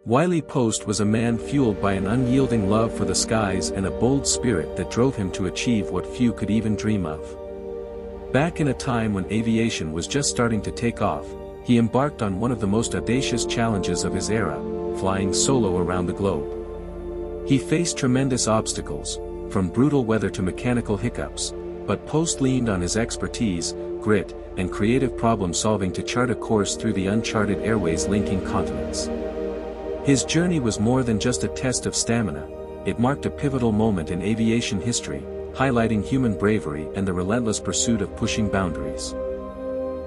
Wiley Post was a man fueled by an unyielding love for the skies and a bold spirit that drove him to achieve what few could even dream of. Back in a time when aviation was just starting to take off, he embarked on one of the most audacious challenges of his era, flying solo around the globe. He faced tremendous obstacles, from brutal weather to mechanical hiccups, but Post leaned on his expertise, grit, and creative problem-solving to chart a course through the uncharted airways linking continents. His journey was more than just a test of stamina, it marked a pivotal moment in aviation history, highlighting human bravery and the relentless pursuit of pushing boundaries.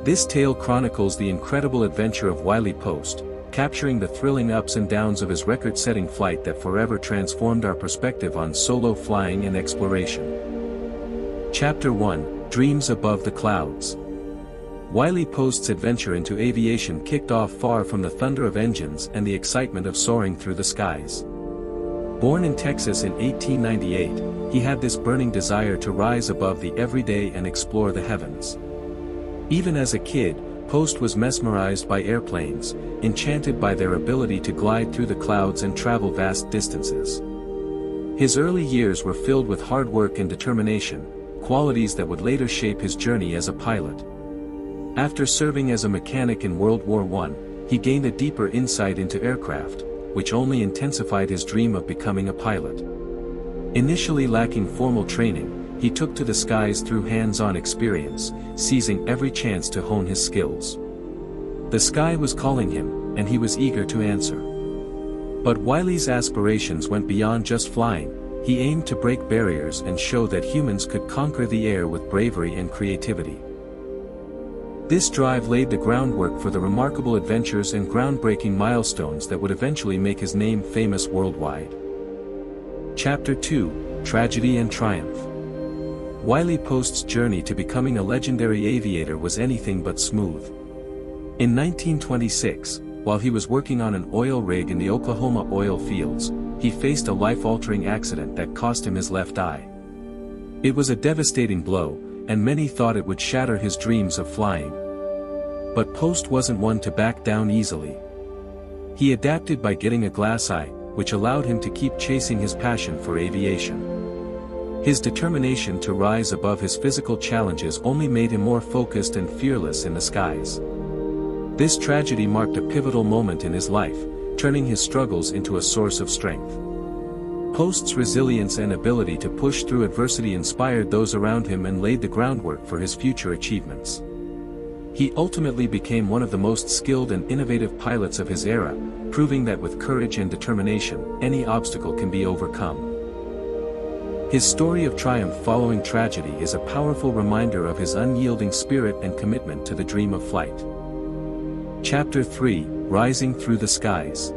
This tale chronicles the incredible adventure of Wiley Post, capturing the thrilling ups and downs of his record-setting flight that forever transformed our perspective on solo flying and exploration. Chapter 1: Dreams Above the Clouds. Wiley Post's adventure into aviation kicked off far from the thunder of engines and the excitement of soaring through the skies. Born in Texas in 1898, he had this burning desire to rise above the everyday and explore the heavens. Even as a kid, Post was mesmerized by airplanes, enchanted by their ability to glide through the clouds and travel vast distances. His early years were filled with hard work and determination, qualities that would later shape his journey as a pilot. After serving as a mechanic in World War I, he gained a deeper insight into aircraft, which only intensified his dream of becoming a pilot. Initially lacking formal training, he took to the skies through hands-on experience, seizing every chance to hone his skills. The sky was calling him, and he was eager to answer. But Wiley's aspirations went beyond just flying. He aimed to break barriers and show that humans could conquer the air with bravery and creativity. This drive laid the groundwork for the remarkable adventures and groundbreaking milestones that would eventually make his name famous worldwide. Chapter 2: Tragedy and Triumph. Wiley Post's journey to becoming a legendary aviator was anything but smooth. In 1926, while he was working on an oil rig in the Oklahoma oil fields, he faced a life-altering accident that cost him his left eye. It was a devastating blow, and many thought it would shatter his dreams of flying. But Post wasn't one to back down easily. He adapted by getting a glass eye, which allowed him to keep chasing his passion for aviation. His determination to rise above his physical challenges only made him more focused and fearless in the skies. This tragedy marked a pivotal moment in his life, turning his struggles into a source of strength. Post's resilience and ability to push through adversity inspired those around him and laid the groundwork for his future achievements. He ultimately became one of the most skilled and innovative pilots of his era, proving that with courage and determination, any obstacle can be overcome. His story of triumph following tragedy is a powerful reminder of his unyielding spirit and commitment to the dream of flight. Chapter 3: Rising Through the Skies.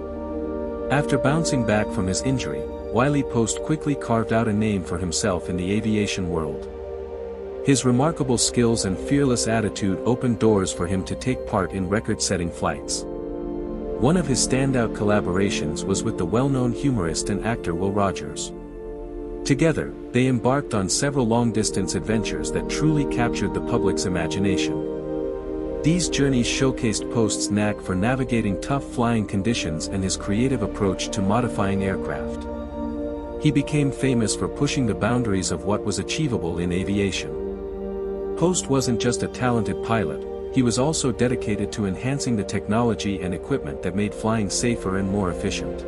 After bouncing back from his injury, Wiley Post quickly carved out a name for himself in the aviation world. His remarkable skills and fearless attitude opened doors for him to take part in record-setting flights. One of his standout collaborations was with the well-known humorist and actor Will Rogers. Together, they embarked on several long-distance adventures that truly captured the public's imagination. These journeys showcased Post's knack for navigating tough flying conditions and his creative approach to modifying aircraft. He became famous for pushing the boundaries of what was achievable in aviation. Post wasn't just a talented pilot, he was also dedicated to enhancing the technology and equipment that made flying safer and more efficient.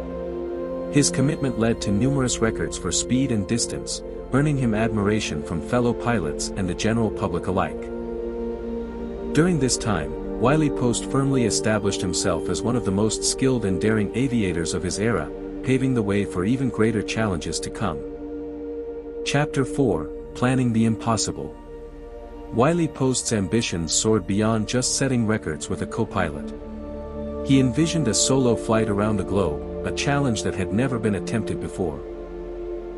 His commitment led to numerous records for speed and distance, earning him admiration from fellow pilots and the general public alike. During this time, Wiley Post firmly established himself as one of the most skilled and daring aviators of his era, paving the way for even greater challenges to come. Chapter 4: Planning the Impossible. Wiley Post's ambitions soared beyond just setting records with a co-pilot. He envisioned a solo flight around the globe, a challenge that had never been attempted before.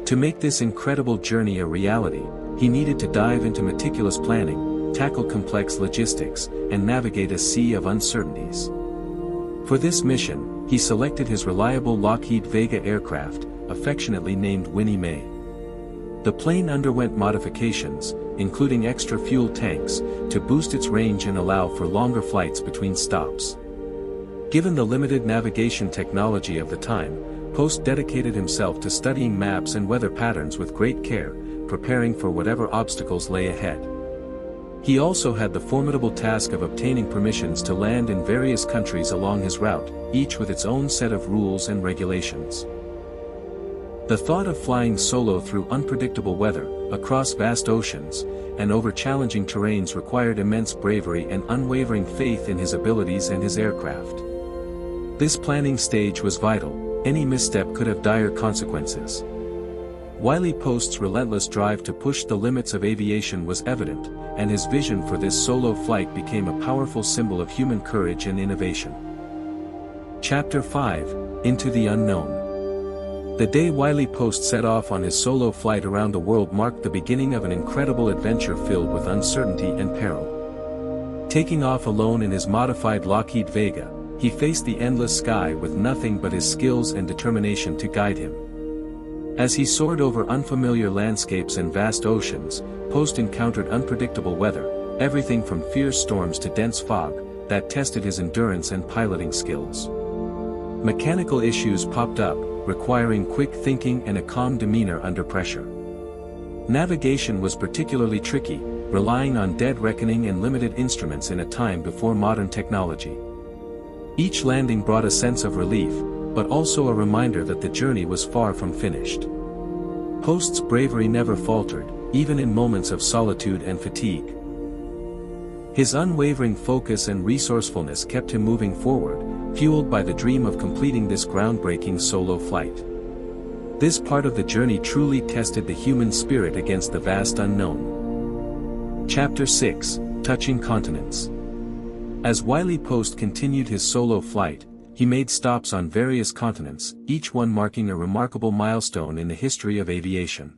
To make this incredible journey a reality, he needed to dive into meticulous planning, tackle complex logistics, and navigate a sea of uncertainties. For this mission, he selected his reliable Lockheed Vega aircraft, affectionately named Winnie Mae. The plane underwent modifications, including extra fuel tanks, to boost its range and allow for longer flights between stops. Given the limited navigation technology of the time, Post dedicated himself to studying maps and weather patterns with great care, preparing for whatever obstacles lay ahead. He also had the formidable task of obtaining permissions to land in various countries along his route, each with its own set of rules and regulations. The thought of flying solo through unpredictable weather, across vast oceans, and over challenging terrains required immense bravery and unwavering faith in his abilities and his aircraft. This planning stage was vital. Any misstep could have dire consequences. Wiley Post's relentless drive to push the limits of aviation was evident, and his vision for this solo flight became a powerful symbol of human courage and innovation. Chapter 5: Into the Unknown. The day Wiley Post set off on his solo flight around the world marked the beginning of an incredible adventure filled with uncertainty and peril. Taking off alone in his modified Lockheed Vega, he faced the endless sky with nothing but his skills and determination to guide him. As he soared over unfamiliar landscapes and vast oceans, Post encountered unpredictable weather, everything from fierce storms to dense fog, that tested his endurance and piloting skills. Mechanical issues popped up, requiring quick thinking and a calm demeanor under pressure. Navigation was particularly tricky, relying on dead reckoning and limited instruments in a time before modern technology. Each landing brought a sense of relief, but also a reminder that the journey was far from finished. Post's bravery never faltered, even in moments of solitude and fatigue. His unwavering focus and resourcefulness kept him moving forward, fueled by the dream of completing this groundbreaking solo flight. This part of the journey truly tested the human spirit against the vast unknown. Chapter 6: Touching Continents. As Wiley Post continued his solo flight, he made stops on various continents, each one marking a remarkable milestone in the history of aviation.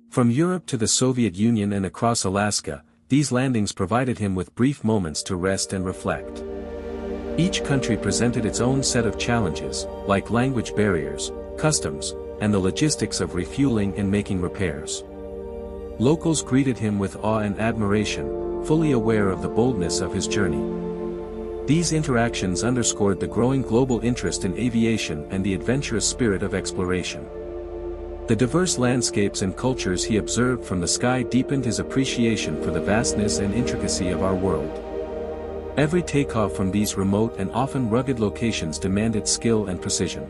From Europe to the Soviet Union and across Alaska, these landings provided him with brief moments to rest and reflect. Each country presented its own set of challenges, like language barriers, customs, and the logistics of refueling and making repairs. Locals greeted him with awe and admiration, fully aware of the boldness of his journey. These interactions underscored the growing global interest in aviation and the adventurous spirit of exploration. The diverse landscapes and cultures he observed from the sky deepened his appreciation for the vastness and intricacy of our world. Every takeoff from these remote and often rugged locations demanded skill and precision.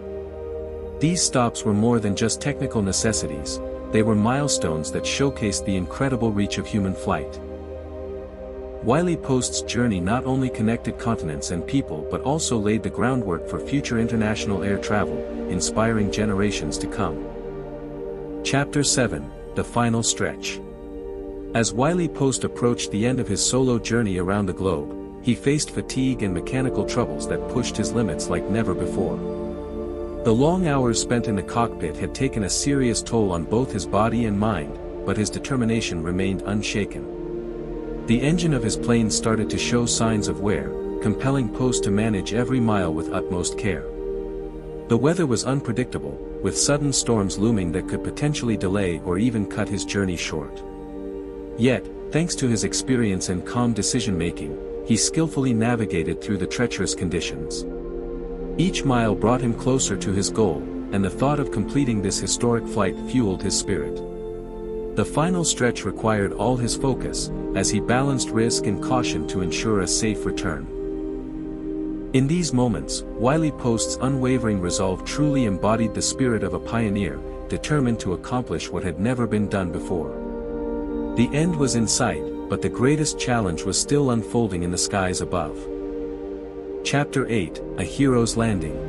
These stops were more than just technical necessities, they were milestones that showcased the incredible reach of human flight. Wiley Post's journey not only connected continents and people but also laid the groundwork for future international air travel, inspiring generations to come. Chapter 7: The Final Stretch. As Wiley Post approached the end of his solo journey around the globe, he faced fatigue and mechanical troubles that pushed his limits like never before. The long hours spent in the cockpit had taken a serious toll on both his body and mind, but his determination remained unshaken. The engine of his plane started to show signs of wear, compelling Post to manage every mile with utmost care. The weather was unpredictable, with sudden storms looming that could potentially delay or even cut his journey short. Yet, thanks to his experience and calm decision-making, he skillfully navigated through the treacherous conditions. Each mile brought him closer to his goal, and the thought of completing this historic flight fueled his spirit. The final stretch required all his focus, as he balanced risk and caution to ensure a safe return. In these moments, Wiley Post's unwavering resolve truly embodied the spirit of a pioneer, determined to accomplish what had never been done before. The end was in sight, but the greatest challenge was still unfolding in the skies above. Chapter 8: A Hero's Landing.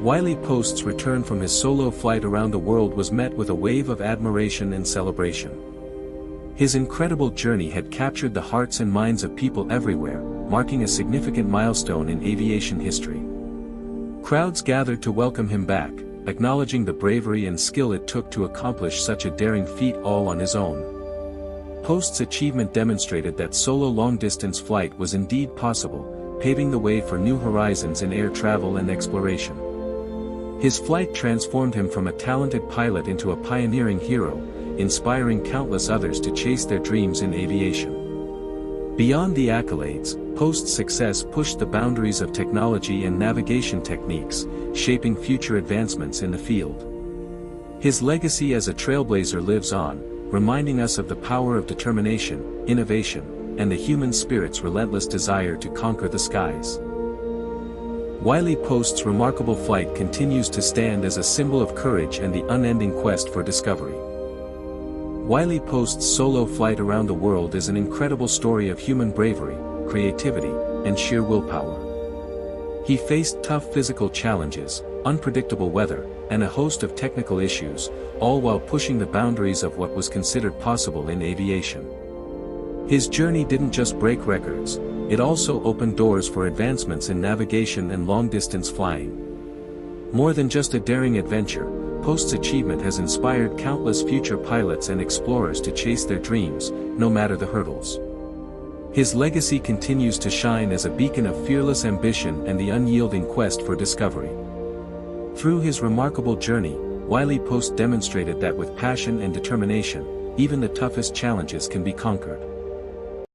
Wiley Post's return from his solo flight around the world was met with a wave of admiration and celebration. His incredible journey had captured the hearts and minds of people everywhere, marking a significant milestone in aviation history. Crowds gathered to welcome him back, acknowledging the bravery and skill it took to accomplish such a daring feat all on his own. Post's achievement demonstrated that solo long-distance flight was indeed possible, paving the way for new horizons in air travel and exploration. His flight transformed him from a talented pilot into a pioneering hero, inspiring countless others to chase their dreams in aviation. Beyond the accolades, Post's success pushed the boundaries of technology and navigation techniques, shaping future advancements in the field. His legacy as a trailblazer lives on, reminding us of the power of determination, innovation, and the human spirit's relentless desire to conquer the skies. Wiley Post's remarkable flight continues to stand as a symbol of courage and the unending quest for discovery. Wiley Post's solo flight around the world is an incredible story of human bravery, creativity, and sheer willpower. He faced tough physical challenges, unpredictable weather, and a host of technical issues, all while pushing the boundaries of what was considered possible in aviation. His journey didn't just break records, it also opened doors for advancements in navigation and long-distance flying. More than just a daring adventure, Post's achievement has inspired countless future pilots and explorers to chase their dreams, no matter the hurdles. His legacy continues to shine as a beacon of fearless ambition and the unyielding quest for discovery. Through his remarkable journey, Wiley Post demonstrated that with passion and determination, even the toughest challenges can be conquered.